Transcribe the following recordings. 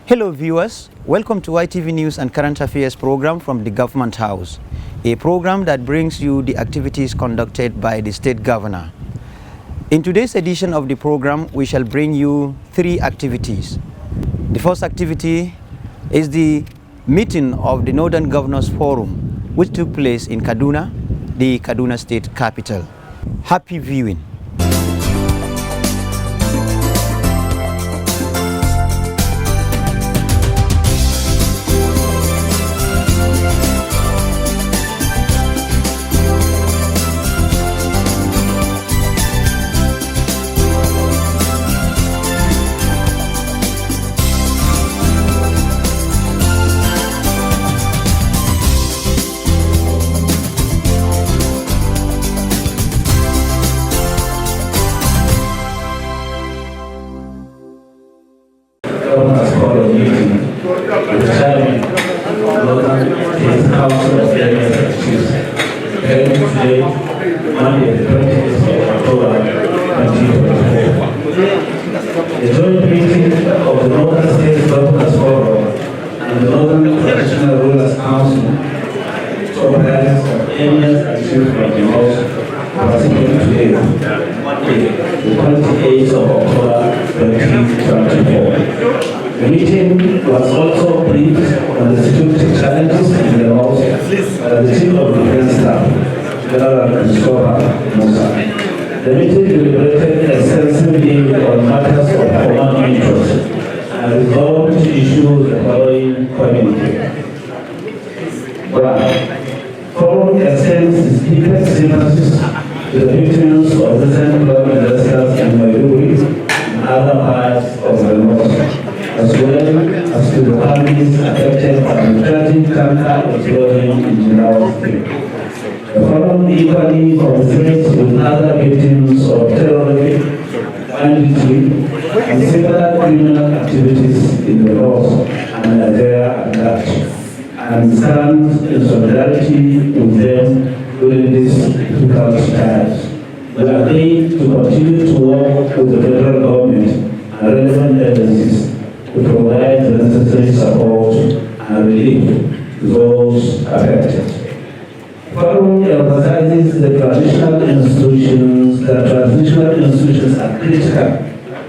Hello viewers, welcome to YTV News and Current Affairs program from the Government House, a program that brings you the activities conducted by the State Governor. In today's edition of the program, we shall bring you 3 activities. The first activity is the meeting of the Northern Governors Forum, which took place in Kaduna, the Kaduna State capital. Happy viewing. The joint meeting of the Northern State Governors Forum and the Northern Traditional Rulers Council comprised of emirs and chiefs from the House participated today, the 28th of October 2024. The meeting was also briefed on the security challenges in the House by the Chief of Defense Staff, General Christopher Musa. The meeting deliberated extensively on matters of common interest and resolved issues the following communique. 1. Forum extends its deepest sympathies to the victims of recent flood disasters in Yobe and other parts of the north, as well as to the families affected by the tragic cancer explosion in General State. The Forum equally commiserates with other victims of terrorism, banditry, and similar criminal activities in the north and Nigeria at large, and stands in solidarity with them during these difficult times. We agree to continue to work with the federal government and relevant agencies to provide the necessary support and relief to those affected. Forum emphasizes the transitional institutions are critical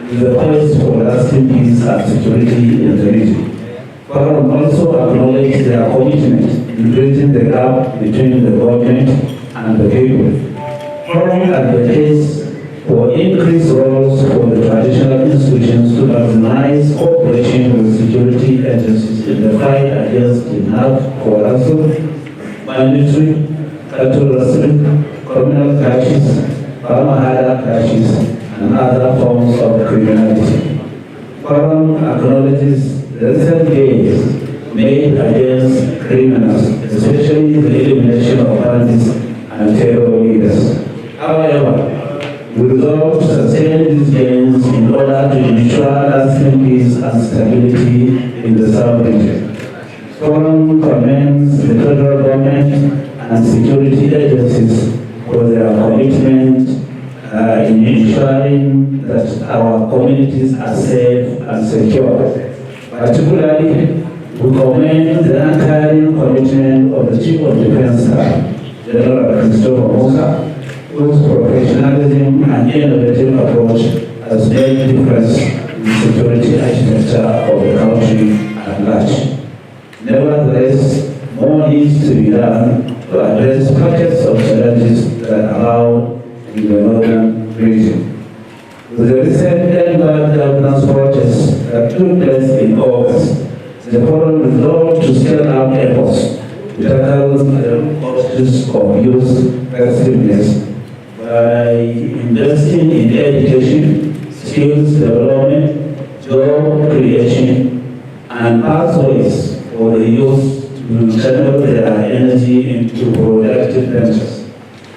in the quest for lasting peace and security in the region. Forum also acknowledges their commitment in bridging the gap between the government and the people. Forum advocates for increased roles for the traditional institutions to maximize cooperation with security agencies in the fight against kidnapping, coercion, banditry, cattle rustling, criminal clashes, farmer-hired clashes, and other forms of criminality. Forum acknowledges the recent gains made against criminals, especially the elimination of bandits and terror leaders. However, we resolve to sustain these gains in order to ensure lasting peace and stability in the South region. Forum commends the federal government and security agencies for their commitment in ensuring that our communities are safe and secure. Particularly, we commend the untiring commitment of the Chief of Defense Staff, General Christopher Musa, whose professionalism and innovative approach has made a difference in the security architecture of the country at large. Nevertheless, more needs to be done to address pockets of challenges that abound in the northern region. With the recent Edward governance protests that took place in August, the Forum resolved to scale up efforts to tackle the causes of youth passiveness by investing in education, skills development, job creation, and pathways for the youth to channel their energy into productive ventures,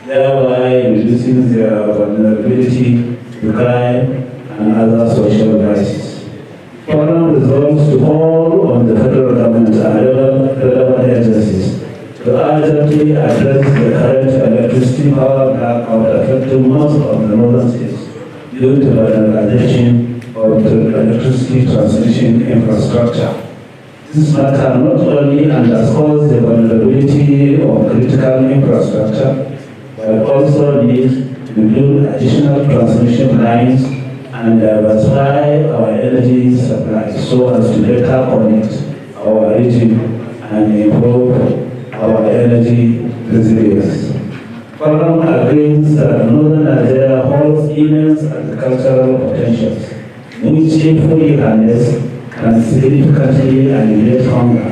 thereby reducing their vulnerability to crime and other social crises. Forum resolves to call on the federal government and relevant agencies to urgently address the current electricity power blackout affecting most of the northern states due to vulnerabilization of the electricity transmission infrastructure. This matter not only underscores the vulnerability of critical infrastructure, but also needs to build additional transmission lines and diversify our energy supply so as to better connect our region and improve our energy resilience. Forum agrees that Northern Nigeria holds immense agricultural potentials, which if fully harnessed can significantly alleviate hunger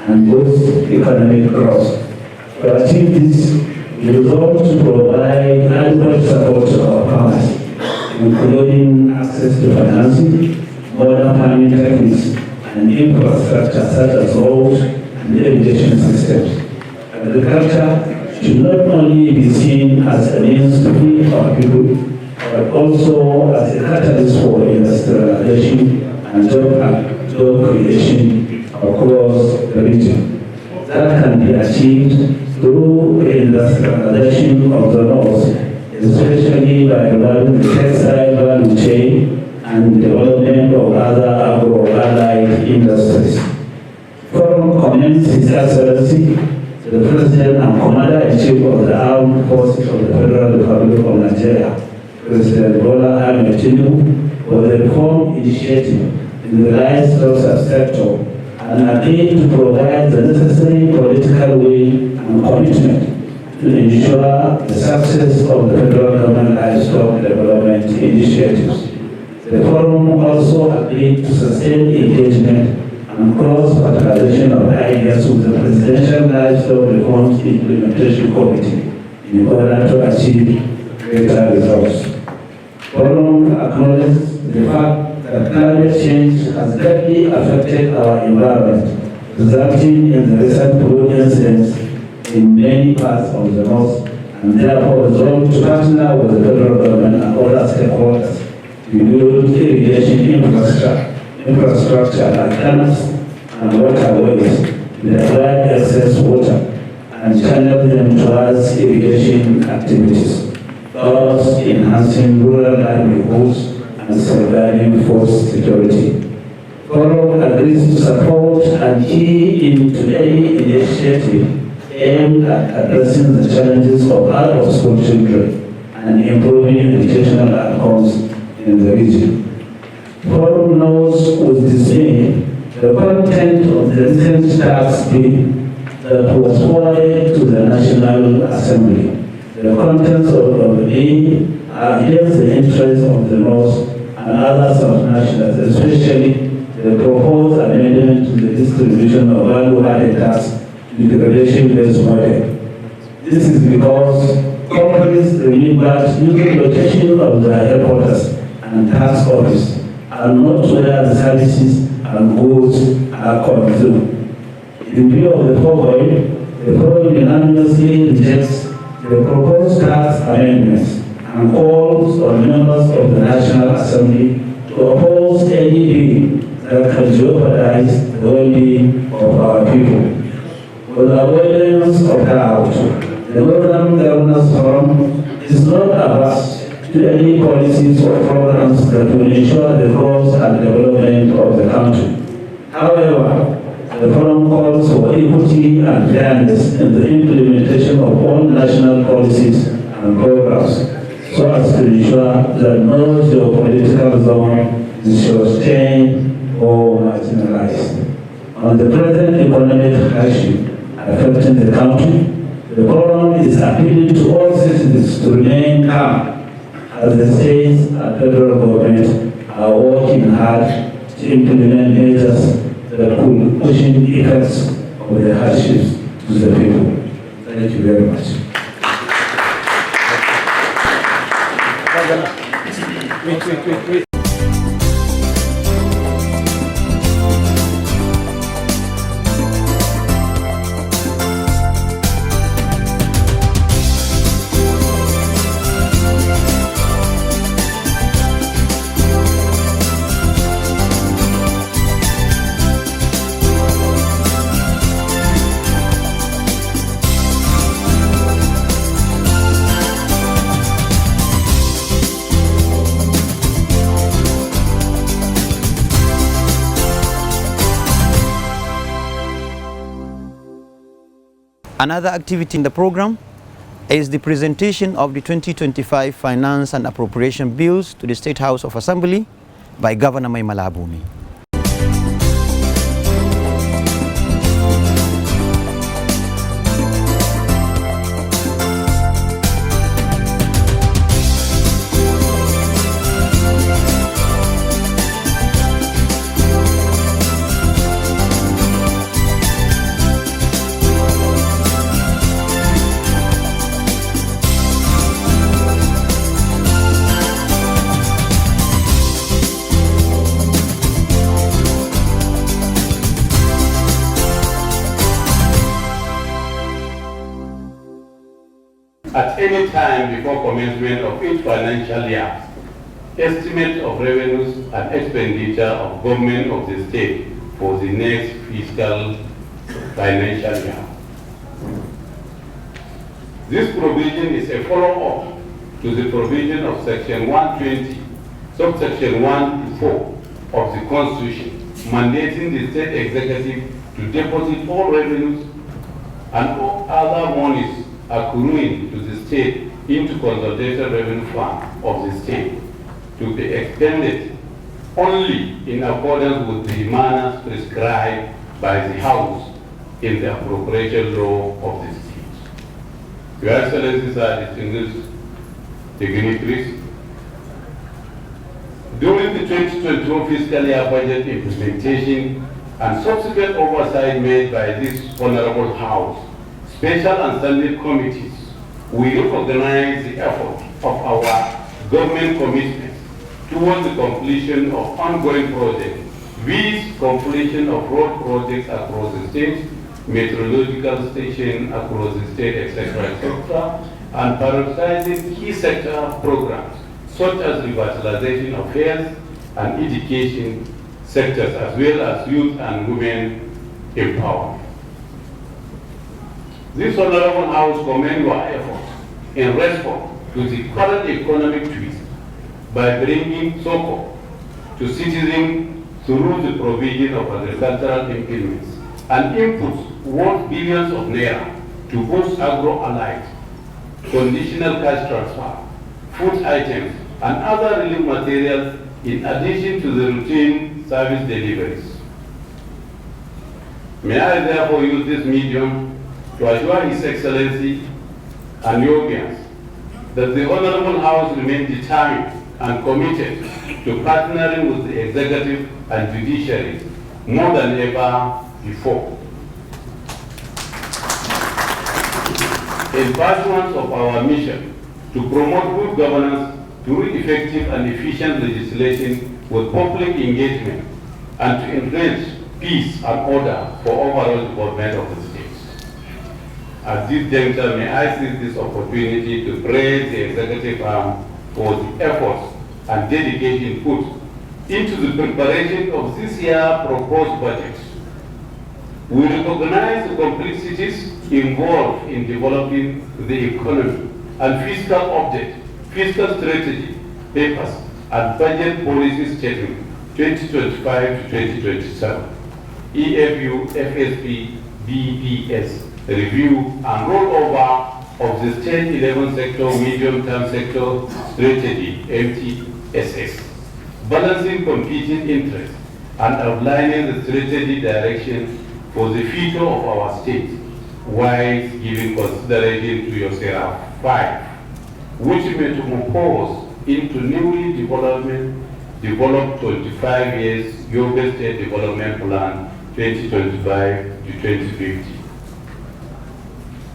and boost economic growth. To achieve this, we resolve to provide adequate support to our farmers, including access to financing, modern farming techniques, and infrastructure such as roads and irrigation systems. Agriculture should not only be seen as a means to feed our people, but also as a catalyst for industrialization and job creation across the region. That can be achieved through industrialization of the North, especially by developing the textile value chain and development of other agro-allied industries. Forum commends His Excellency, the President and Commander-in-Chief of the Armed Forces of the Federal Republic of Nigeria, President Bola Ahmed Tinubu, for the reform initiative in the livestock sector and agreed to provide the necessary political will and commitment to ensure the success of the federal government livestock development initiatives. The forum also agreed to sustain engagement and cross-fertilization of ideas with the Presidential Livestock Reforms Implementation Committee in order to achieve greater results. Forum acknowledges the fact that climate change has greatly affected our environment, resulting in the recent flood incidents in many parts of the North, and therefore resolved to partner with the federal government and other stakeholders to build irrigation infrastructure like canals and waterways to provide excess water and channel them towards irrigation activities, thus enhancing rural livelihoods and safeguarding food security. Forum agrees to support and key into any initiative aimed at addressing the challenges of out-of-school children and improving educational outcomes in the region. Forum notes with dismay the content of the recent tax bill that was forwarded to the National Assembly. The contents of the bill are against the interests of the North and other sub-nationals, especially the proposed amendment to the distribution of value-added tax to degradation-based model. This is because companies remember using location of their headquarters and tax office and not where the services and goods are consumed. In view of the foregoing, the forum unanimously rejects the proposed tax amendments and calls on members of the National Assembly to oppose any bill that can jeopardize the well-being of our people. With avoidance of doubt, the Northern Governors Forum is not averse to any policies or programs that will ensure the growth and development of the country. However, the forum calls for equity and fairness in the implementation of all national policies and programs, so as to ensure that no geopolitical zone is sustained or marginalized. On the present economic hardship affecting the country, the forum is appealing to all citizens to remain calm as the states and federal government are working hard to implement measures that could cushion the effects of the hardships to the people. Thank you very much. Wait. Another activity in the program is the presentation of the 2025 Finance and Appropriation Bills to the State House of Assembly by Governor Mai Malabuni. At any time before commencement of each financial year, estimate of revenues and expenditure of government of the state for the next fiscal financial year. This provision is a follow-up to the provision of Section 120, subsection 1 to 4 of the Constitution, mandating the state executive to deposit all revenues and all other monies accruing to the state into consolidated revenue fund of the state to be expended only in accordance with the manners prescribed by the House in the appropriation law of the state. Your Excellencies are distinguished dignitaries. During the 2022 fiscal year budget implementation and subsequent oversight made by this Honorable House, special and standing committees, we recognize the effort of our government commitment towards the completion of ongoing projects, with completion of road projects across the state, meteorological station across the state, etc., and prioritizing key sector programs such as revitalization of health and education sectors, as well as youth and women empowerment. This Honorable House commends your efforts in response to the current economic twist by bringing succor to citizens through the provision of agricultural implements and inputs worth billions of naira to boost agro-allied, conditional cash transfer, food items, and other relief materials in addition to the routine service deliveries. May I therefore use this medium to assure His Excellency and Yobians that the Honorable House remains determined and committed to partnering with the Executive and Judiciary more than ever before. In pursuance of our mission to promote good governance through effective and efficient legislation with public engagement and to encourage peace and order for overall development of the state. At this juncture, may I seize this opportunity to praise the executive arm for the efforts and dedication put into the preparation of this year's proposed budget. We recognize the complexities involved in developing the economy and fiscal object, fiscal strategy, papers, and budget policy statement 2025 to 2027, EFU, FSP, BPS, review and rollover of the State 11 Sector Medium-Term Sector Strategy, MTSS, balancing competing interests and outlining the strategy direction for the future of our state, while giving consideration to your Seraph 5, which metamorphose into newly developed 25 years Yobe State Development Plan 2025 to 2050.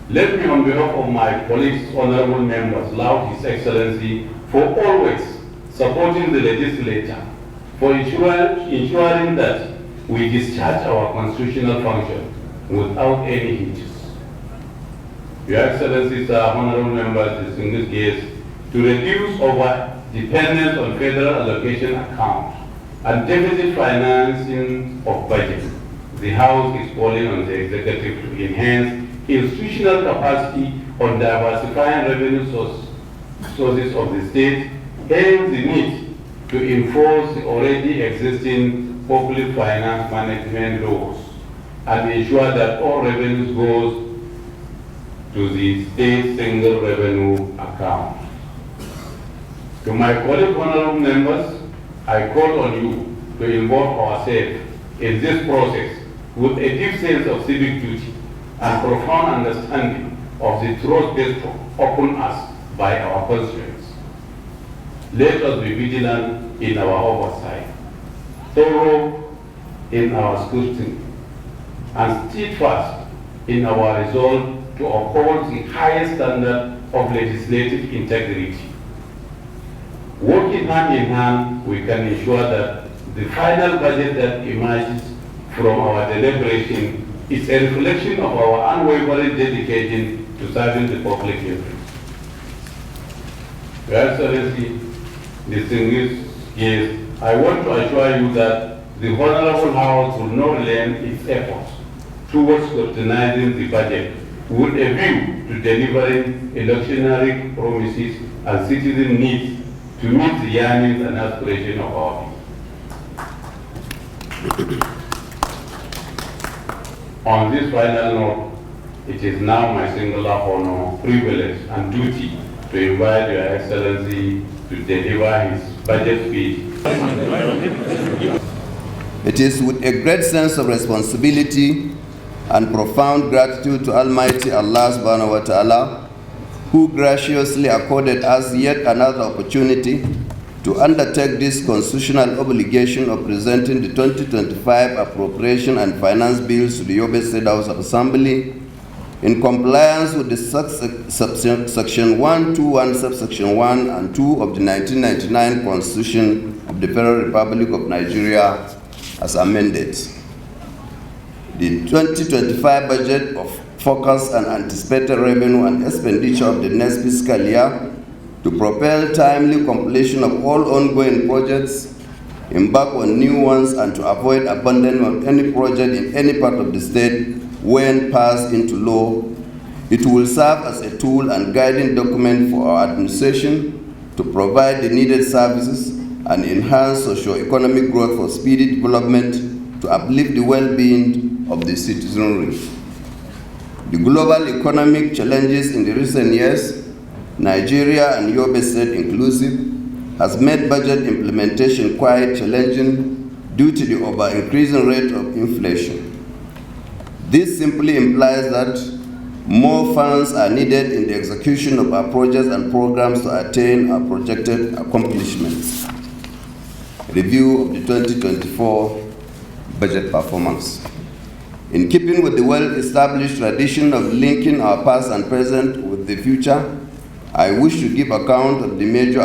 Let me, on behalf of my colleagues, honorable members, laud His Excellency for always supporting the legislature, for ensuring that we discharge our constitutional function without any hitches. Your Excellencies, honorable members, distinguished guests, to reduce our dependence on federal allocation accounts and deficit financing of budget, the House is calling on the Executive to enhance institutional capacity on diversifying revenue sources of the state, hence the need to enforce the already existing public finance management laws and ensure that all revenues goes to the state single revenue account. To my colleague honorable members, I call on you to involve ourselves in this process with a deep sense of civic duty and profound understanding of the trust bestowed upon us by our constituents. Let us be vigilant in our oversight, thorough in our scrutiny, and steadfast in our resolve to uphold the highest standard of legislative integrity. Working hand in hand, we can ensure that the final budget that emerges from our deliberation is a reflection of our unwavering dedication to serving the public interest. Your Excellency, distinguished guests, I want to assure you that the Honorable House will not relent its efforts towards scrutinizing the budget with a view to delivering electionary promises and citizen needs to meet the yearnings and aspirations of our people. On this final note, it is now my singular honor, privilege, and duty to invite Your Excellency to deliver his budget speech. It is with a great sense of responsibility and profound gratitude to Almighty Allah subhanahu wa ta'ala, who graciously accorded us yet another opportunity to undertake this constitutional obligation of presenting the 2025 appropriation and finance bills to the Yobe State House of Assembly in compliance with the Section 121, Subsection 1 and 2 of the 1999 Constitution of the Federal Republic of Nigeria as amended. The 2025 budget of focus on anticipated revenue and expenditure of the next fiscal year to propel timely completion of all ongoing projects, embark on new ones, and to avoid abandonment of any project in any part of the state when passed into law. It will serve as a tool and guiding document for our administration to provide the needed services and enhance socio-economic growth for speedy development to uplift the well-being of the citizenry. The global economic challenges in the recent years, Nigeria and Yobe State inclusive, has made budget implementation quite challenging due to the ever-increasing rate of inflation. This simply implies that more funds are needed in the execution of our projects and programs to attain our projected accomplishments. Review of the 2024 budget performance. In keeping with the well-established tradition of linking our past and present with the future, I wish to give account of the major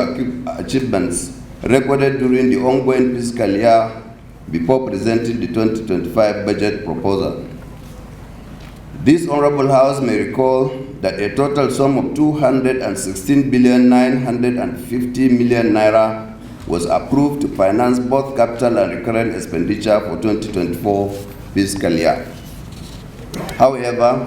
achievements recorded during the ongoing fiscal year before presenting the 2025 budget proposal. This Honorable House may recall that a total sum of 216,950 million naira was approved to finance both capital and recurrent expenditure for 2024 fiscal year. However,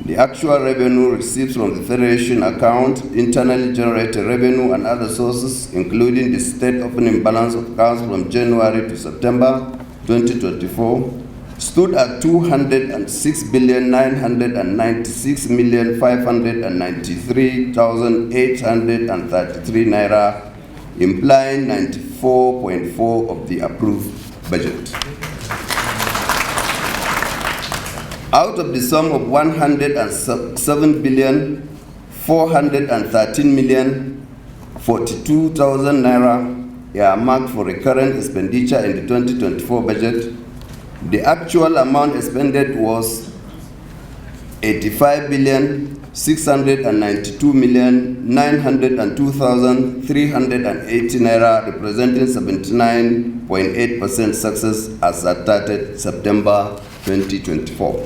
the actual revenue received from the Federation account, internally generated revenue, and other sources, including the state opening balance of accounts from January to September 2024, stood at 206,996,593,833 naira, implying 94.4% of the approved budget. Out of the sum of 107,413,042,000 naira earmarked for recurrent expenditure in the 2024 budget, the actual amount expended was 85,692,902,380 naira, representing 79.8% success as at 30 September 2024.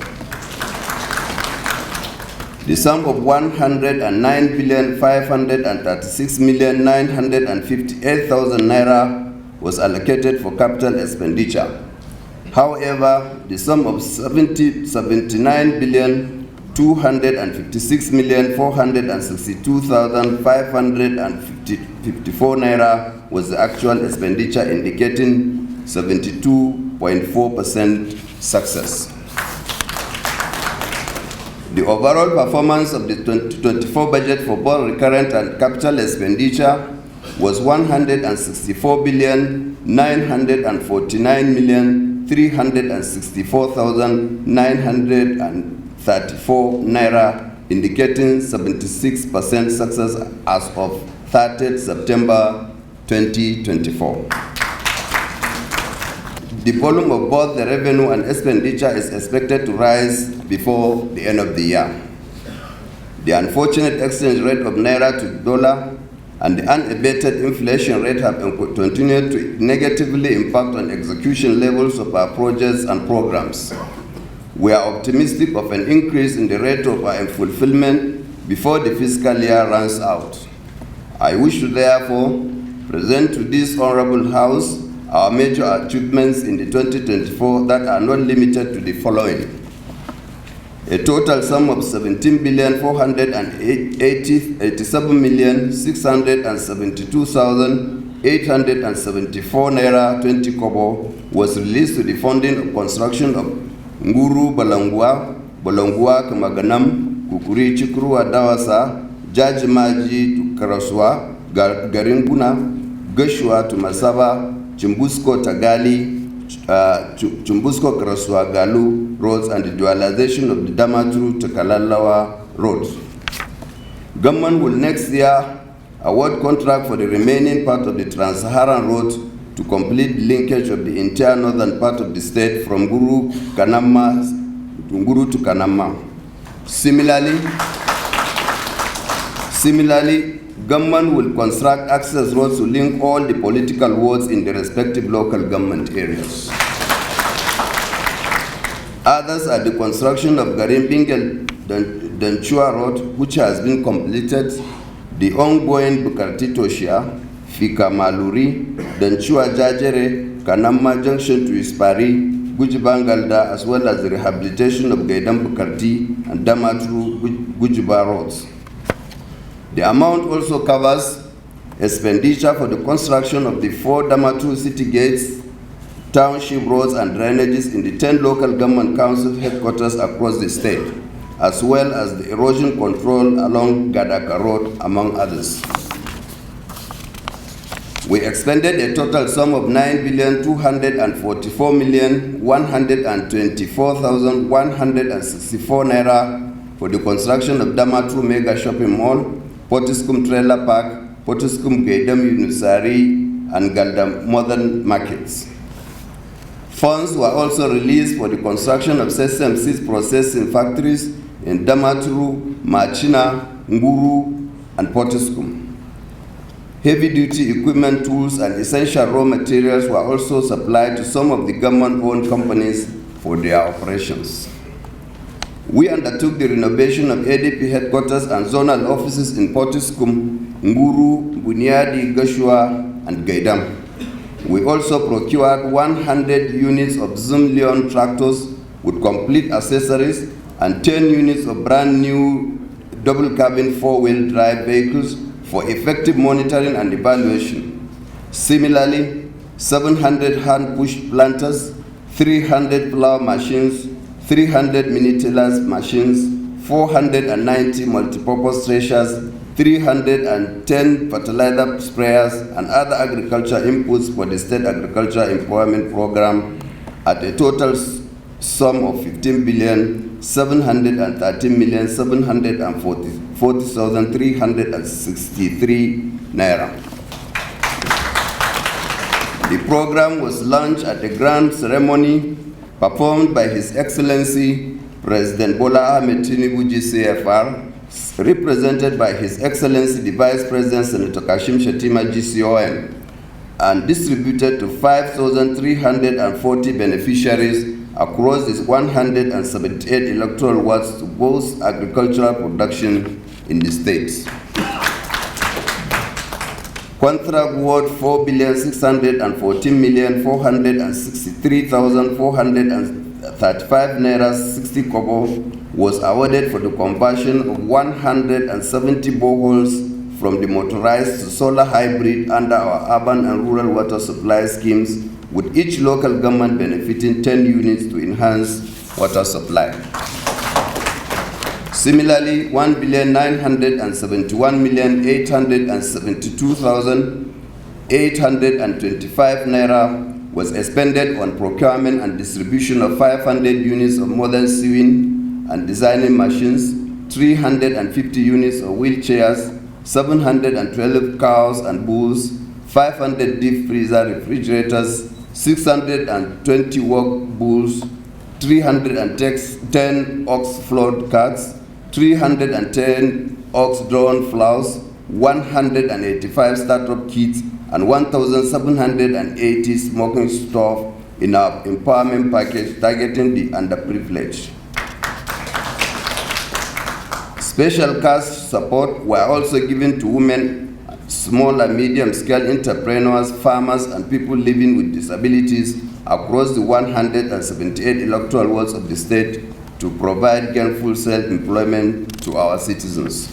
The sum of 109,536,958,000 naira was allocated for capital expenditure. However, the sum of 79,256,462,554 naira was the actual expenditure, indicating 72.4% success. The overall performance of the 2024 budget for both recurrent and capital expenditure was 164,949,364,934 naira, indicating 76% success as of 30th September 2024. The volume of both the revenue and expenditure is expected to rise before the end of the year. The unfortunate exchange rate of naira to dollar and the unabated inflation rate have continued to negatively impact on execution levels of our projects and programs. We are optimistic of an increase in the rate of our fulfillment before the fiscal year runs out. I wish to therefore present to this Honorable House our major achievements in the 2024 that are not limited to the following. A total sum of 17,487,672,874 naira 20 kobo was released to the funding of construction of Nguru Bolongua Kamaganam, Kukuri Chikuru Adawasa, Jajimaji to Karaswa, Garinguna, Gashua to Masaba, Chimbusko Tagali, Chimbusko Karaswa Galu roads, and the dualization of the Damaturu to Kalalawa roads. Government will next year award contract for the remaining part of the Trans-Saharan road to complete linkage of the entire northern part of the state from Nguru to Kanama. Similarly, government will construct access roads to link all the political wards in the respective local government areas. Others are the construction of Garimbingel-Danchua Road, which has been completed, the ongoing Bukarti-Toshia, Fika-Maluri, Danchua-Jajere, Kanama Junction to Ispari, Gujibangalda, as well as the rehabilitation of Gaidam-Bukarti and Damaturu-Gujiba roads. The amount also covers expenditure for the construction of the 4 Damaturu city gates, township roads and drainages in the 10 local government council headquarters across the state, as well as the erosion control along Gadaka Road, among others. We expended a total sum of 9,244,124,164 naira for the construction of Damaturu Mega Shopping Mall, Potiskum Trailer Park, Potiskum Gaidam Yunusari, and Galdam Modern Markets. Funds were also released for the construction of sesame seeds processing factories in Damaturu, Machina, Nguru, and Potiskum. Heavy-duty equipment, tools, and essential raw materials were also supplied to some of the government-owned companies for their operations. We undertook the renovation of ADP headquarters and zonal offices in Potiskum, Nguru, Bunyadi, Gashua, and Gaidam. We also procured 100 units of Zoom Leon tractors with complete accessories and 10 units of brand new double-cabin 4-wheel drive vehicles for effective monitoring and evaluation. Similarly, 700 hand-push planters, 300 plow machines, 300 mini-tillers machines, 490 multipurpose threshers, 310 fertilizer sprayers, and other agriculture inputs for the State Agriculture Employment Program at a total sum of 15,713,740,363 naira. The program was launched at a grand ceremony performed by His Excellency President Bola Ahmed Tinubu GCFR, represented by His Excellency the Vice President Senator Kashim Shettima GCON, and distributed to 5,340 beneficiaries across these 178 electoral wards to boost agricultural production in the states. Contract award 4,614,463,435 naira 60 kobo was awarded for the conversion of 170 boreholes from the motorized to solar hybrid under our urban and rural water supply schemes, with each local government benefiting 10 units to enhance water supply. Similarly, 1,971,872,825 naira was expended on procurement and distribution of 500 units of modern sewing and designing machines, 350 units of wheelchairs, 712 cows and bulls, 500 deep freezer refrigerators, 620 work bulls, 310 ox flood carts, 310 ox drawn plows, 185 startup kits, and 1,780 smoking stove in our empowerment package targeting the underprivileged. Special cash support were also given to women, small and medium-scale entrepreneurs, farmers, and people living with disabilities across the 178 electoral wards of the state to provide gainful self-employment to our citizens.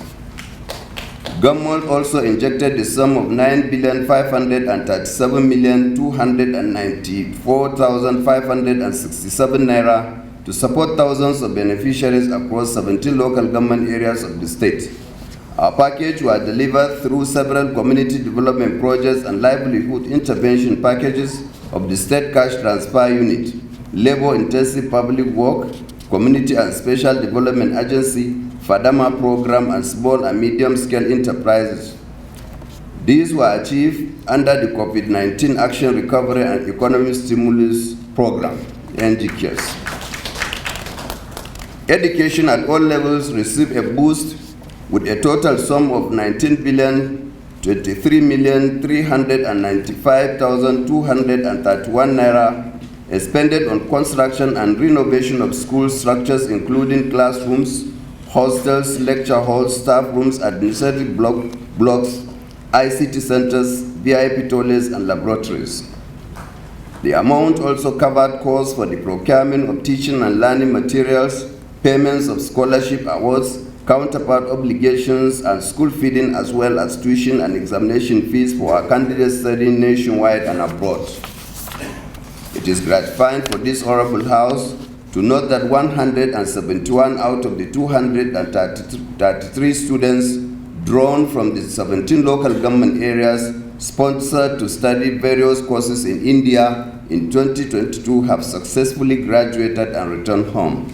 Government also injected the sum of 9,537,294,567 naira to support thousands of beneficiaries across 17 local government areas of the state. Our package was delivered through several community development projects and livelihood intervention packages of the State Cash Transfer Unit, Labor-Intensive Public Work, Community and Special Development Agency, FADAMA Program, and Small and Medium-Scale Enterprises. These were achieved under the COVID-19 Action Recovery and Economic Stimulus Program, NGF. Education at all levels received a boost with a total sum of 19,023,395,231 naira expended on construction and renovation of school structures, including classrooms, hostels, lecture halls, staff rooms, administrative blocks, ICT centers, VIP toilets, and laboratories. The amount also covered costs for the procurement of teaching and learning materials, payments of scholarship awards, counterpart obligations, and school feeding, as well as tuition and examination fees for our candidates studying nationwide and abroad. It is gratifying for this Honorable House to note that 171 out of the 233 students drawn from the 17 local government areas sponsored to study various courses in India in 2022 have successfully graduated and returned home.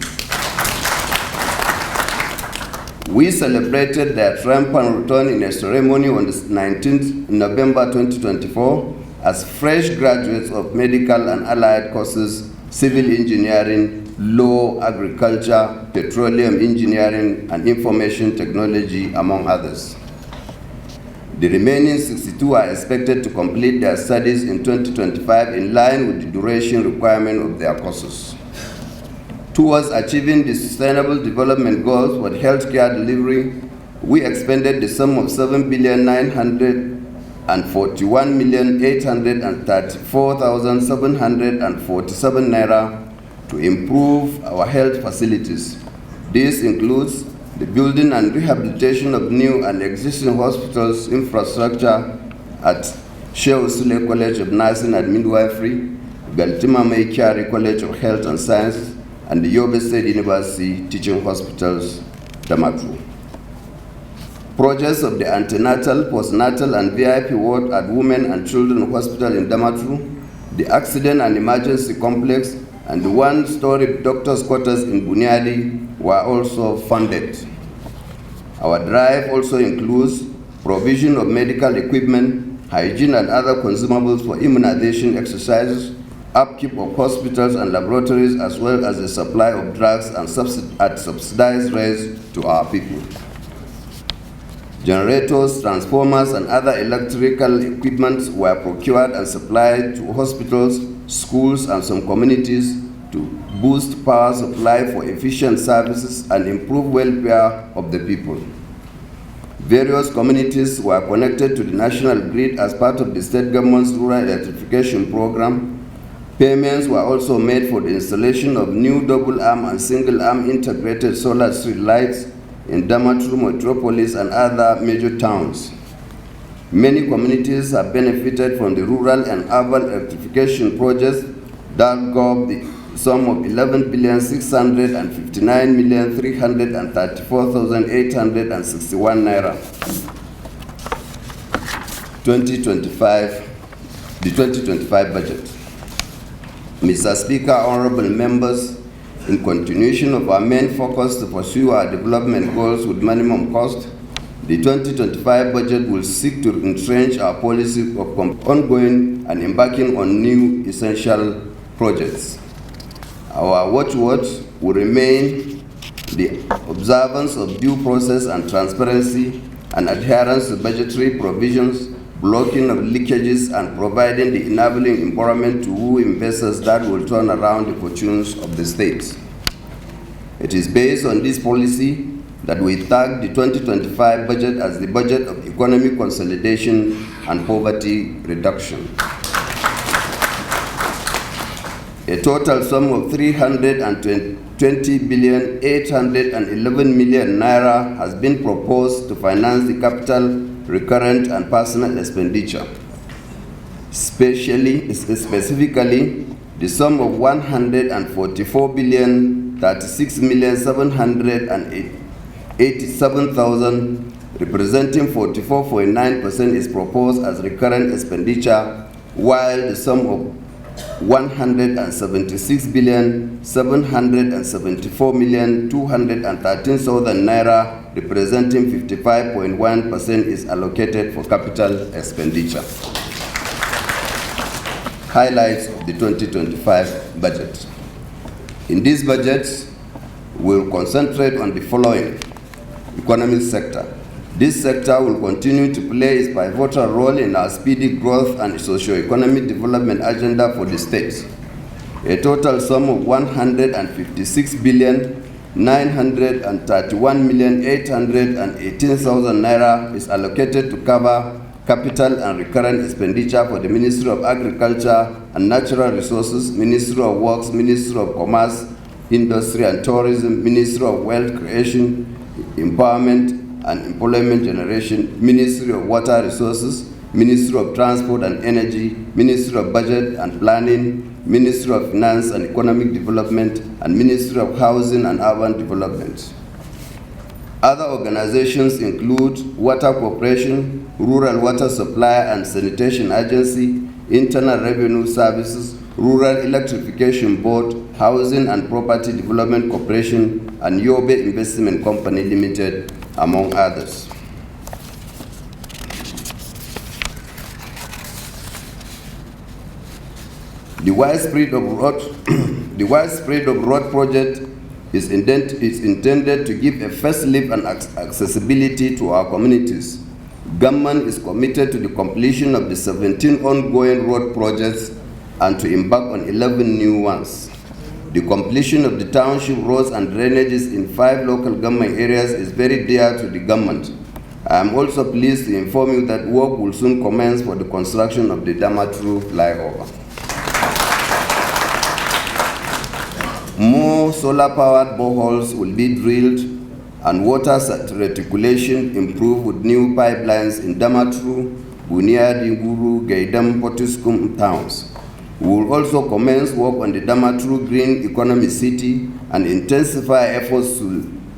We celebrated their triumphant return in a ceremony on the 19th November 2024 as fresh graduates of medical and allied courses, civil engineering, law, agriculture, petroleum engineering, and information technology, among others. The remaining 62 are expected to complete their studies in 2025 in line with the duration requirement of their courses. Towards achieving the Sustainable Development Goals for healthcare delivery, we expended the sum of 7,941,834,747 naira to improve our health facilities. This includes the building and rehabilitation of new and existing hospitals infrastructure at Sheikh Sule College of Nursing and Midwifery, Galtima Meikiari College of Health and Science, and the Yobe State University Teaching Hospitals, Damaturu. Projects of the antenatal, postnatal, and VIP ward at Women and Children Hospital in Damaturu, the Accident and Emergency Complex, and the one-story doctor's quarters in Bunyadi were also funded. Our drive also includes provision of medical equipment, hygiene and other consumables for immunization exercises, upkeep of hospitals and laboratories, as well as the supply of drugs and at subsidized rates to our people. Generators, transformers, and other electrical equipment were procured and supplied to hospitals, schools, and some communities to boost power supply for efficient services and improve welfare of the people. Various communities were connected to the national grid as part of the state government's rural electrification program. Payments were also made for the installation of new double-arm and single-arm integrated solar street lights in Damaturu metropolis and other major towns. Many communities have benefited from the rural and urban electrification projects that gave sum of 11,659,334,861 naira. 2025 budget. Mr. Speaker, honorable members, in continuation of our main focus to pursue our development goals with minimum cost, the 2025 budget will seek to entrench our policy of ongoing and embarking on new essential projects. Our watchword will remain the observance of due process and transparency and adherence to budgetary provisions, blocking of leakages, and providing the enabling environment to woo investors that will turn around the fortunes of the state. It is based on this policy that we tag the 2025 budget as the budget of economic consolidation and poverty reduction. A total sum of 320,811,000,000 naira has been proposed to finance the capital, recurrent, and personal expenditure. Specifically, the sum of 144,036,787,000, representing 44.9%, is proposed as recurrent expenditure, while the sum of 176,774,213,000 naira, representing 55.1%, is allocated for capital expenditure. Highlights of the 2025 budget. In this budget, we'll concentrate on the following: economic sector. This sector will continue to play its pivotal role in our speedy growth and socio-economic development agenda for the state. A total sum of 156,931,818,000 naira is allocated to cover capital and recurrent expenditure for the Ministry of Agriculture and Natural Resources, Ministry of Works, Ministry of Commerce, Industry and Tourism, Ministry of Wealth Creation, Empowerment and Employment Generation, Ministry of Water Resources, Ministry of Transport and Energy, Ministry of Budget and Planning, Ministry of Finance and Economic Development, and Ministry of Housing and Urban Development. Other organizations include Water Corporation, Rural Water Supply and Sanitation Agency, Internal Revenue Services, Rural Electrification Board, Housing and Property Development Corporation, and Yobe Investment Company Limited, among others. The widespread of road project is intended to give a first lift and accessibility to our communities. Government is committed to the completion of the 17 ongoing road projects and to embark on 11 new ones. The completion of the township roads and drainages in 5 local government areas is very dear to the government. I am also pleased to inform you that work will soon commence for the construction of the Damaturu flyover. More solar-powered boreholes will be drilled and water reticulation improved with new pipelines in Damaturu, Buniadi, Guru, Gaidam, Potiskum towns. We will also commence work on the Damaturu Green Economy City and intensify efforts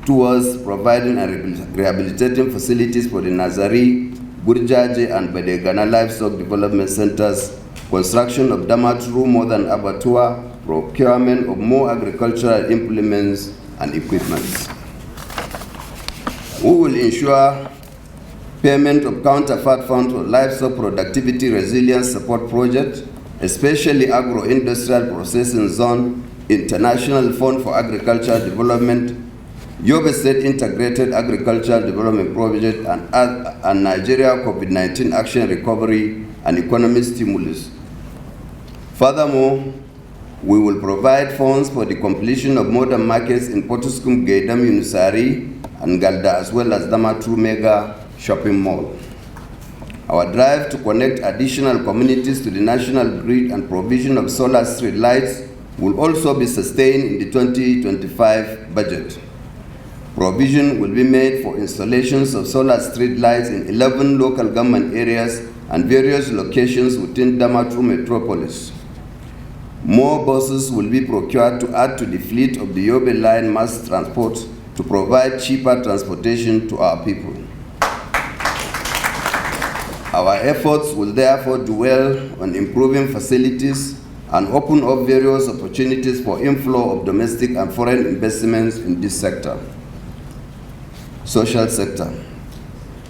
towards providing and rehabilitating facilities for the Nazari, Burjaje, and Badegana Livestock Development Centers, construction of Damaturu Modern Abattoir, procurement of more agricultural implements and equipment. We will ensure payment of counterpart funds for livestock productivity resilience support project, especially agro-industrial processing zone, International Fund for Agricultural Development, Yobe State Integrated Agricultural Development Project, and Nigeria COVID-19 Action Recovery and Economic Stimulus. Furthermore, we will provide funds for the completion of modern markets in Potiskum, Gaidam, Yunusari, and Galda, as well as Damaturu Mega Shopping Mall. Our drive to connect additional communities to the national grid and provision of solar street lights will also be sustained in the 2025 budget. Provision will be made for installations of solar street lights in 11 local government areas and various locations within Damaturu metropolis. More buses will be procured to add to the fleet of the Yobe line mass transport to provide cheaper transportation to our people. Our efforts will therefore dwell on improving facilities and open up various opportunities for inflow of domestic and foreign investments in this sector. Social sector.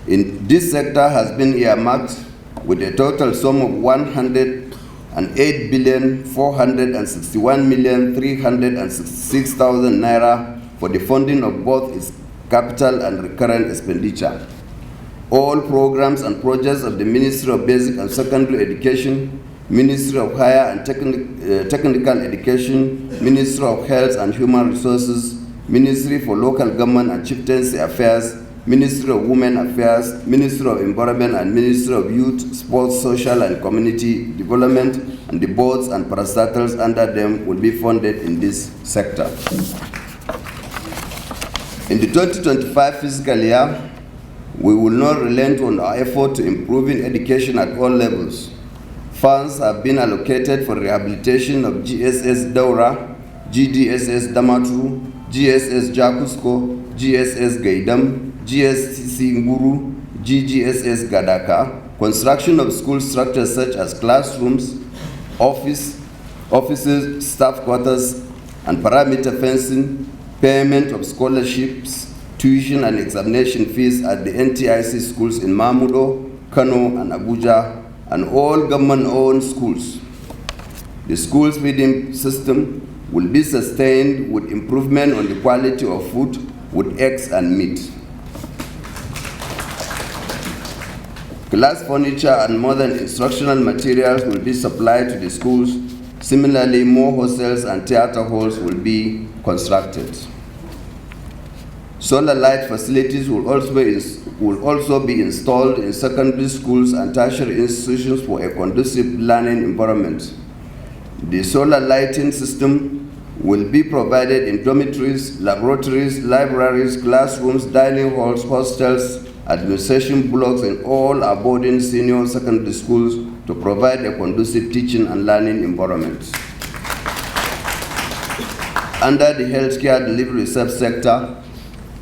In this sector has been earmarked with a total sum of 108,461,366,000 naira for the funding of both its capital and recurrent expenditure. All programs and projects of the Ministry of Basic and Secondary Education, Ministry of Higher and Technical Education, Ministry of Health and Human Resources, Ministry for Local Government and Chieftaincy Affairs, Ministry of Women Affairs, Ministry of Environment and Ministry of Youth, Sports, Social and Community Development, and the boards and parastatals under them will be funded in this sector. In the 2025 fiscal year, we will not relent on our effort to improving education at all levels. Funds have been allocated for rehabilitation of GSS Daura, GDSS Damatru, GSS Jakusko, GSS Gaidam, GSCC Nguru, GGSS Gadaka, construction of school structures such as classrooms, offices, staff quarters, and perimeter fencing, payment of scholarships, tuition and examination fees at the NTIC schools in Mamudo, Kano, and Abuja, and all government-owned schools. The school's feeding system will be sustained with improvement on the quality of food with eggs and meat. Class furniture and modern instructional materials will be supplied to the schools. Similarly, more hostels and theater halls will be constructed. Solar light facilities will also be installed in secondary schools and tertiary institutions for a conducive learning environment. The solar lighting system will be provided in dormitories, laboratories, libraries, classrooms, dining halls, hostels, administration blocks, and all our boarding senior secondary schools to provide a conducive teaching and learning environment. Under the healthcare delivery subsector,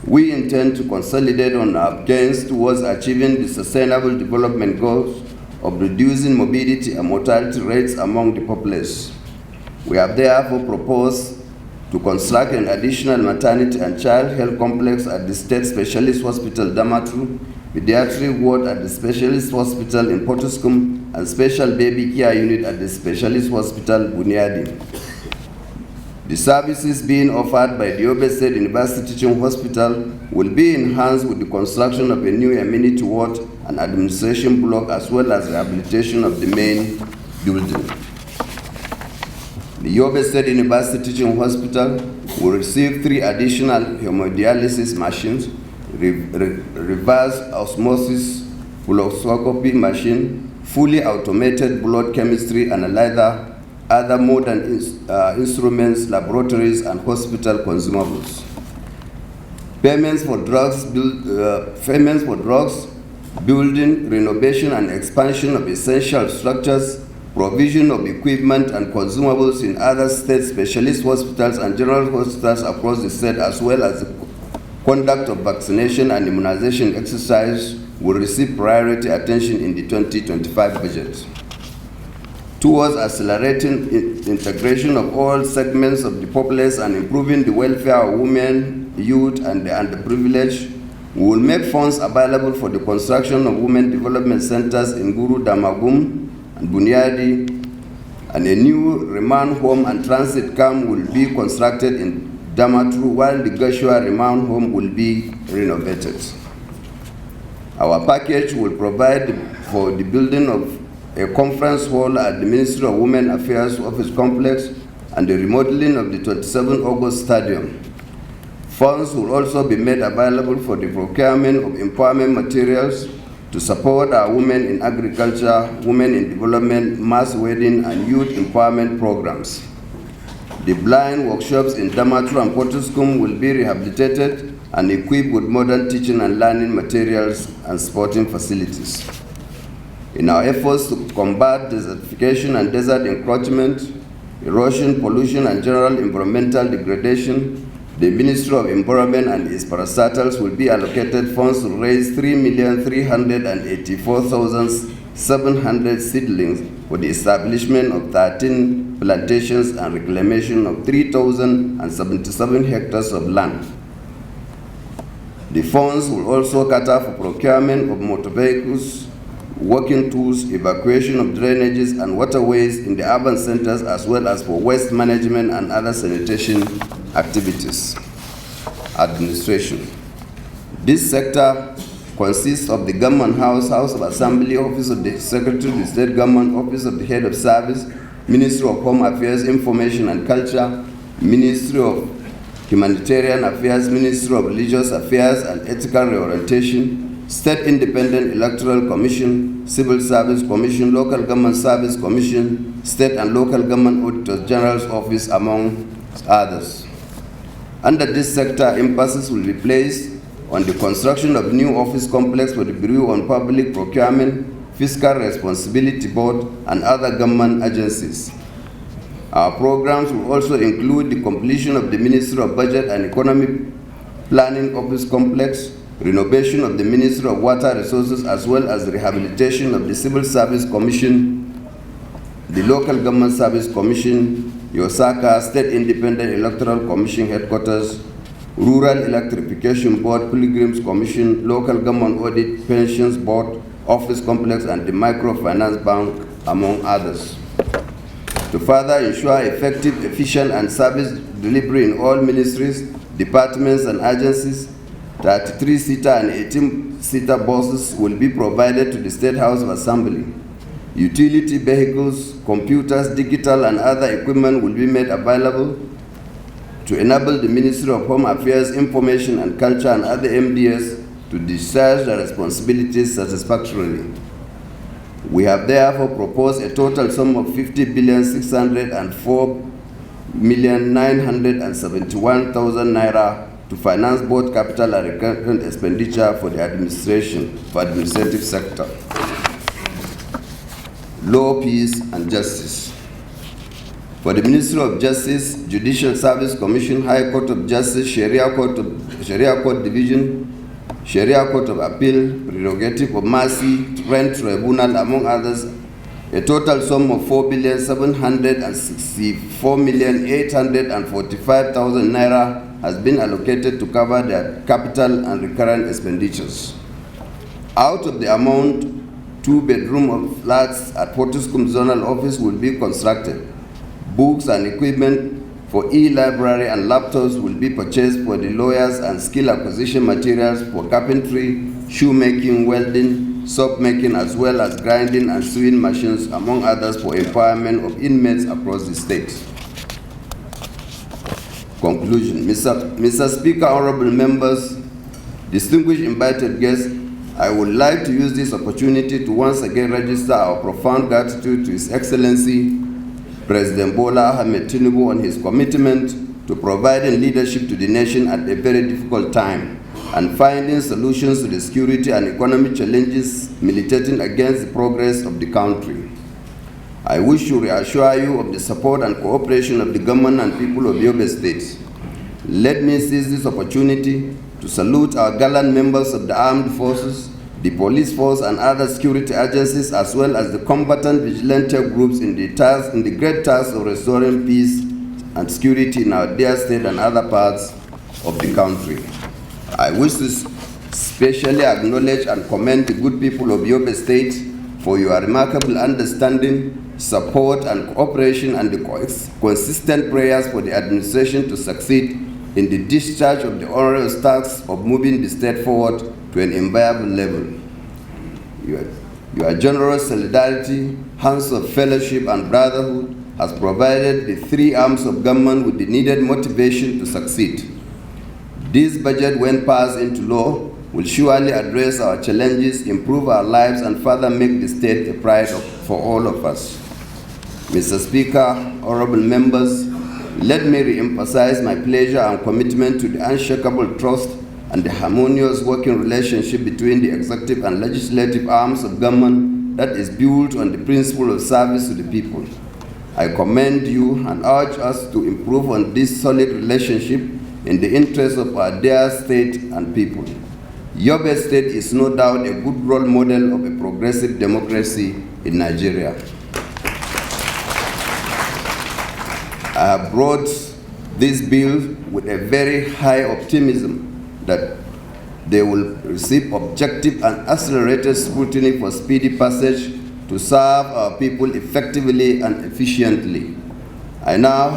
we intend to consolidate on our gains towards achieving the sustainable development goals of reducing morbidity and mortality rates among the populace. We have therefore proposed to construct an additional maternity and child health complex at the State Specialist Hospital Damatru, pediatric ward at the Specialist Hospital in Potoskum, and special baby care unit at the Specialist Hospital Bunyadi. The services being offered by the Yobe State University Teaching Hospital will be enhanced with the construction of a new amenity ward and administration block, as well as rehabilitation of the main building. The Yobe State University Teaching Hospital will receive 3 additional hemodialysis machines, reverse osmosis fluoroscopy machine, fully automated blood chemistry analyzer, other modern instruments, laboratories, and hospital consumables. Payments for drugs, building, renovation, and expansion of essential structures, provision of equipment and consumables in other state specialist hospitals and general hospitals across the state, as well as the conduct of vaccination and immunization exercise, will receive priority attention in the 2025 budget. Towards accelerating integration of all segments of the populace and improving the welfare of women, youth, and the underprivileged, we will make funds available for the construction of women development centers in Guru Damagum and Bunyadi, and a new remand home and transit camp will be constructed in Damatru, while the Gashua remand home will be renovated. Our package will provide for the building of a conference hall at the Ministry of Women Affairs Office Complex and the remodeling of the 27 August Stadium. Funds will also be made available for the procurement of empowerment materials to support our women in agriculture, women in development, mass wedding, and youth empowerment programs. The blind workshops in Damatru and Potoskum will be rehabilitated and equipped with modern teaching and learning materials and sporting facilities. In our efforts to combat desertification and desert encroachment, erosion, pollution, and general environmental degradation, the Ministry of Environment and its parastatals will be allocated funds to raise 3,384,700 seedlings for the establishment of 13 plantations and reclamation of 3,077 hectares of land. The funds will also cater for procurement of motor vehicles, working tools, evacuation of drainages and waterways in the urban centers, as well as for waste management and other sanitation activities. Administration. This sector consists of the Government House, House of Assembly, Office of the Secretary of the State Government, Office of the Head of Service, Ministry of Home Affairs, Information and Culture, Ministry of Humanitarian Affairs, Ministry of Religious Affairs and Ethical Reorientation, State Independent Electoral Commission, Civil Service Commission, Local Government Service Commission, State and Local Government Auditor General's Office, among others. Under this sector, emphasis will be placed on the construction of new office complex for the Bureau on Public Procurement, Fiscal Responsibility Board, and other government agencies. Our programs will also include the completion of the Ministry of Budget and Economic Planning Office Complex, renovation of the Ministry of Water Resources, as well as the rehabilitation of the Civil Service Commission, the Local Government Service Commission, Osaka State Independent Electoral Commission Headquarters, Rural Electrification Board, Pilgrims Commission, Local Government Audit Pensions Board, Office Complex, and the Microfinance Bank, among others. To further ensure effective, efficient, and service delivery in all ministries, departments, and agencies, 33-seater and 18-seater buses will be provided to the State House of Assembly. Utility vehicles, computers, digital, and other equipment will be made available to enable the Ministry of Home Affairs, Information and Culture, and other MDS to discharge their responsibilities satisfactorily. We have therefore proposed a total sum of 50,604,971,000 naira to finance both capital and recurrent expenditure for the administrative sector. Law, Peace, and Justice. For the Ministry of Justice, Judicial Service Commission, High Court of Justice, Sharia Court Division, Sharia Court of Appeal, Prerogative of Mercy, Rent Tribunal, among others, a total sum of 4,764,845,000 naira has been allocated to cover their capital and recurrent expenditures. Out of the amount, 2-bedroom flats at Fortiscum Zonal Office will be constructed. Books and equipment for e-library and laptops will be purchased for the lawyers, and skill acquisition materials for carpentry, shoemaking, welding, soap making, as well as grinding and sewing machines, among others, for empowerment of inmates across the state. Conclusion. Mr. Speaker, honorable members, distinguished invited guests, I would like to use this opportunity to once again register our profound gratitude to His Excellency President Bola Ahmed Tinubu on his commitment to providing leadership to the nation at a very difficult time and finding solutions to the security and economic challenges militating against the progress of the country. I wish to reassure you of the support and cooperation of the government and people of Yobe State. Let me seize this opportunity to salute our gallant members of the armed forces, the police force, and other security agencies, as well as the combatant vigilante groups in the great task of restoring peace and security in our dear state and other parts of the country. I wish to specially acknowledge and commend the good people of Yobe State for your remarkable understanding, support, and cooperation, and the consistent prayers for the administration to succeed in the discharge of the onerous task of moving the state forward to an enviable level. Your generous solidarity, hands of fellowship and brotherhood has provided the three arms of government with the needed motivation to succeed. This budget, when passed into law, will surely address our challenges, improve our lives, and further make the state a pride for all of us. Mr. Speaker, honorable members, let me re-emphasize my pleasure and commitment to the unshakable trust and the harmonious working relationship between the executive and legislative arms of government that is built on the principle of service to the people. I commend you and urge us to improve on this solid relationship in the interest of our dear state and people. Yobe State is no doubt a good role model of a progressive democracy in Nigeria. I have brought this bill with a very high optimism that they will receive objective and accelerated scrutiny for speedy passage to serve our people effectively and efficiently. I now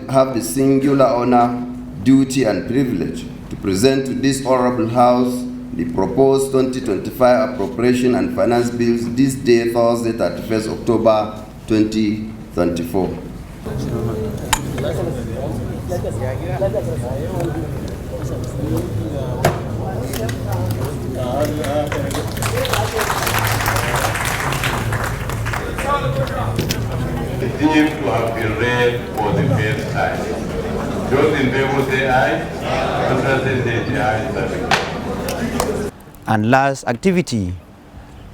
have the singular honor, duty, and privilege to present to this honorable House the proposed 2025 appropriation and finance bills this day, Thursday, 31st October 2024. It seems to have been read for the first time. Those in favor say aye. Contrary say aye. And last activity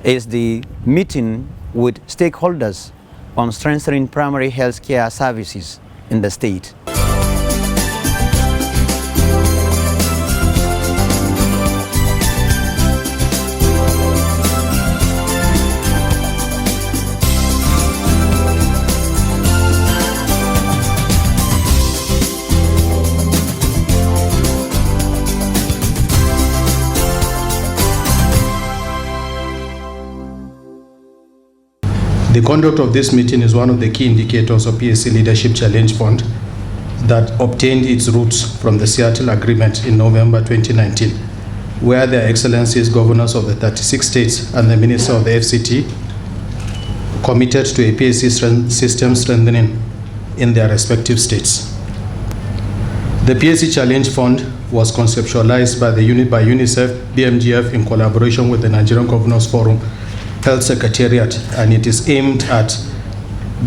is the meeting with stakeholders on strengthening primary health care services in the state. The conduct of this meeting is one of the key indicators of PHC Leadership Challenge Fund that obtained its roots from the Seattle Agreement in November 2019, where Their Excellencies Governors of the 36 states and the Minister of the FCT committed to a PHC system strengthening in their respective states. The PHC Challenge Fund was conceptualized by UNICEF, BMGF in collaboration with the Nigerian Governors Forum Health Secretariat, and it is aimed at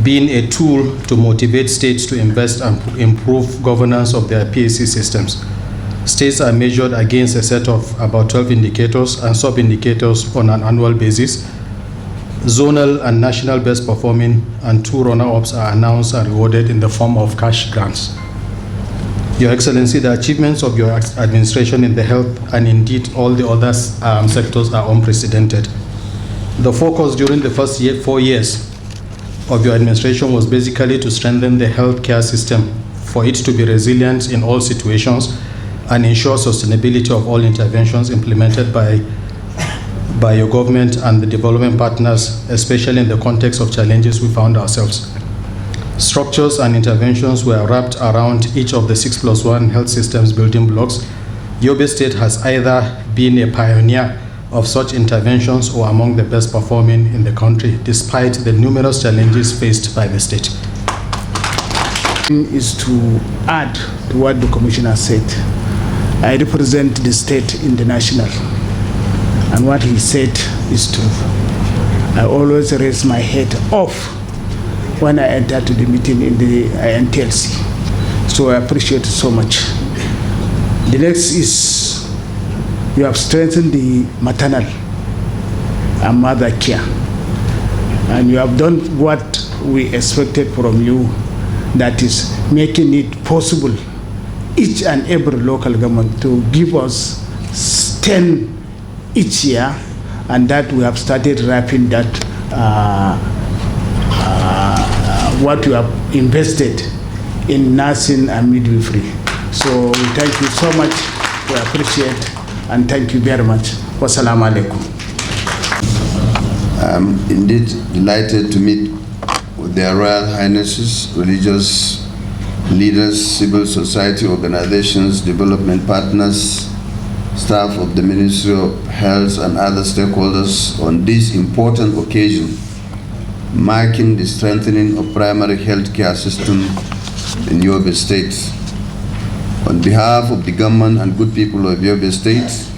being a tool to motivate states to invest and improve governance of their PHC systems. States are measured against a set of about 12 indicators and sub-indicators on an annual basis. Zonal and national best performing and 2 runner-ups are announced and rewarded in the form of cash grants. Your Excellency, the achievements of your administration in the health and indeed all the other sectors are unprecedented. The focus during the first 4 years of your administration was basically to strengthen the healthcare system for it to be resilient in all situations and ensure sustainability of all interventions implemented by your government and the development partners, especially in the context of challenges we found ourselves. Structures and interventions were wrapped around each of the 6+1 health systems building blocks. Yobe State has either been a pioneer of such interventions or among the best performing in the country, despite the numerous challenges faced by the state. Is to add to what the Commissioner said. I represent the state in the national, and what he said is true. I always raise my head off when I enter to the meeting in the NTLC. So I appreciate it so much. The next is you have strengthened the maternal and mother care, and you have done what we expected from you, that is making it possible each and every local government to give us 10 each year, and that we have started wrapping that what you have invested in nursing and midwifery. So we thank you so much. We appreciate and thank you very much. Wassalamu alaikum. I'm indeed delighted to meet with their Royal Highnesses, religious leaders, civil society organizations, development partners, staff of the Ministry of Health and other stakeholders on this important occasion, marking the strengthening of primary health care system in Yobe State. On behalf of the government and good people of Yobe State,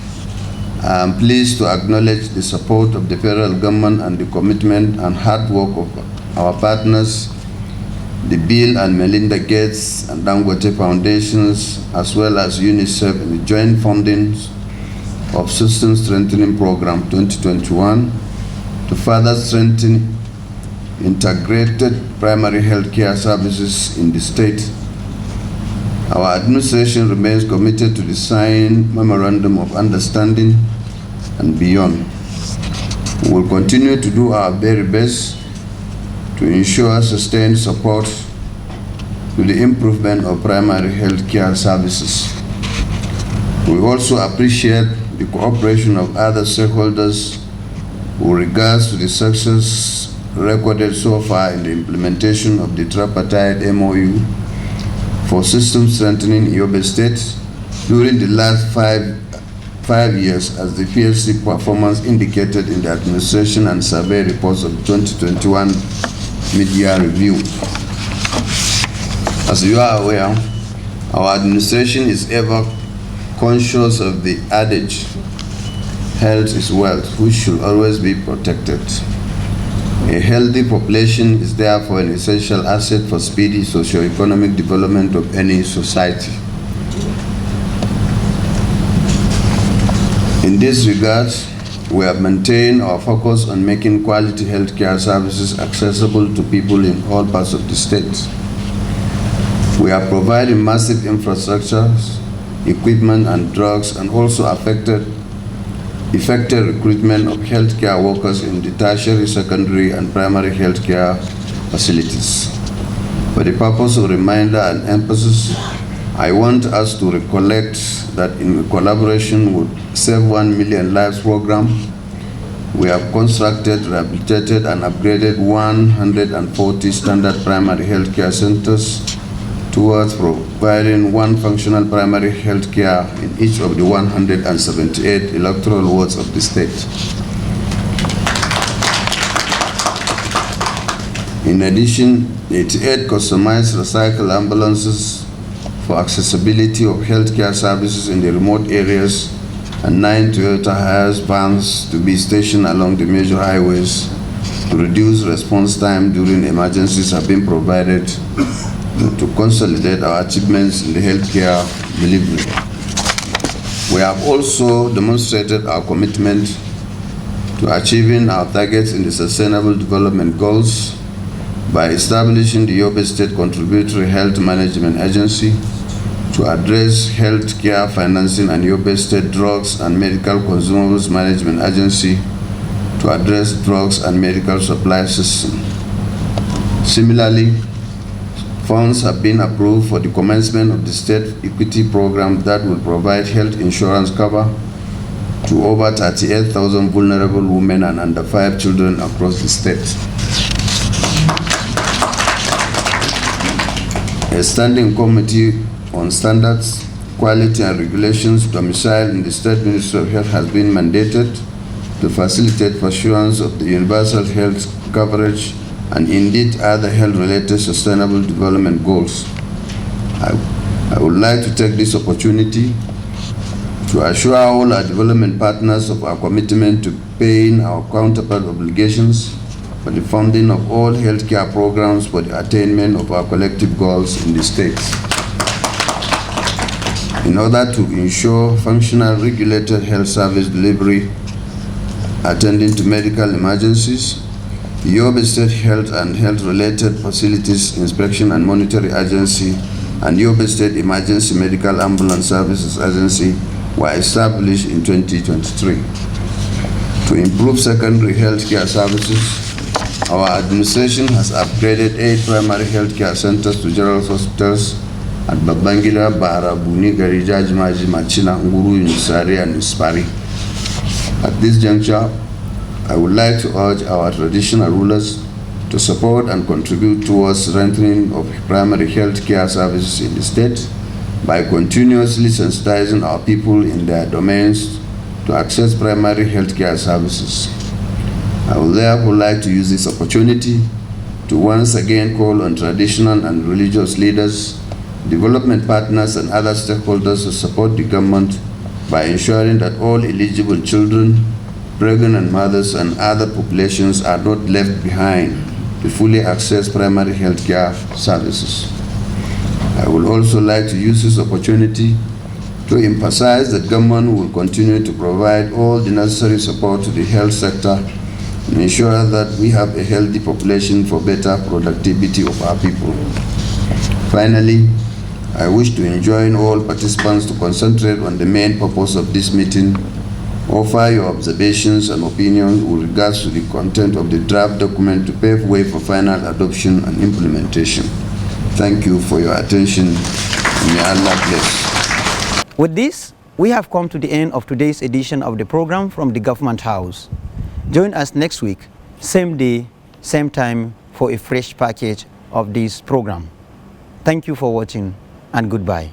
I am pleased to acknowledge the support of the federal government and the commitment and hard work of our partners, the Bill and Melinda Gates and Dangote Foundations, as well as UNICEF in the joint funding of System Strengthening Program 2021 to further strengthen integrated primary health care services in the state. Our administration remains committed to the signed Memorandum of Understanding and beyond. We will continue to do our very best to ensure sustained support to the improvement of primary health care services. We also appreciate the cooperation of other stakeholders with regards to the success recorded so far in the implementation of the tripartite MOU for system strengthening in Yobe State during the last five years, as the PHC performance indicated in the administration and survey reports of 2021 mid-year review. As you are aware, our administration is ever conscious of the adage, health is wealth, which should always be protected. A healthy population is therefore an essential asset for speedy socio-economic development of any society. In this regard, we have maintained our focus on making quality healthcare services accessible to people in all parts of the state. We are providing massive infrastructures, equipment and drugs, and also effective recruitment of healthcare workers in the tertiary, secondary, and primary healthcare facilities. For the purpose of reminder and emphasis, I want us to recollect that in collaboration with Save 1 Million Lives program, we have constructed, rehabilitated, and upgraded 140 standard primary healthcare centers towards providing one functional primary health care in each of the 178 electoral wards of the state. In addition, 88 customized recycle ambulances for accessibility of healthcare services in the remote areas, and 9 Toyota Hiace vans to be stationed along the major highways to reduce response time during emergencies have been provided to consolidate our achievements in the healthcare delivery. We have also demonstrated our commitment to achieving our targets in the Sustainable Development Goals by establishing the Yobe State Contributory Health Management Agency to address healthcare financing, and Yobe State Drugs and Medical Consumables Management Agency to address drugs and medical supply system. Similarly, funds have been approved for the commencement of the state equity program that will provide health insurance cover to over 38,000 vulnerable women and under 5 children across the state. A standing committee on standards, quality and regulations domiciled in the State Ministry of Health has been mandated to facilitate pursuance of the universal health coverage and indeed other health-related sustainable development goals. I would like to take this opportunity to assure all our development partners of our commitment to paying our counterpart obligations for the funding of all healthcare programs for the attainment of our collective goals in the states. In order to ensure functional regulated health service delivery attending to medical emergencies, the Yobe State Health and Health-Related Facilities Inspection and Monitoring Agency and Yobe State Emergency Medical Ambulance Services Agency were established in 2023. To improve secondary healthcare services, our administration has upgraded 8 primary healthcare centers to general hospitals at Babangida, Bahara, Buni, Garija, Jimaji, Machina, Nguru, Unisari, and Ispari. At this juncture, I would like to urge our traditional rulers to support and contribute towards strengthening of primary health care services in the state by continuously sensitizing our people in their domains to access primary health care services. I would therefore like to use this opportunity to once again call on traditional and religious leaders, development partners, and other stakeholders to support the government by ensuring that all eligible children, pregnant mothers, and other populations are not left behind to fully access primary health care services. I would also like to use this opportunity to emphasize that government will continue to provide all the necessary support to the health sector and ensure that we have a healthy population for better productivity of our people. Finally, I wish to enjoin all participants to concentrate on the main purpose of this meeting, offer your observations and opinions with regards to the content of the draft document to pave way for final adoption and implementation. Thank you for your attention, and may Allah bless. With this, we have come to the end of today's edition of the program from the Government House. Join us next week, same day, same time, for a fresh package of this program. Thank you for watching, and goodbye.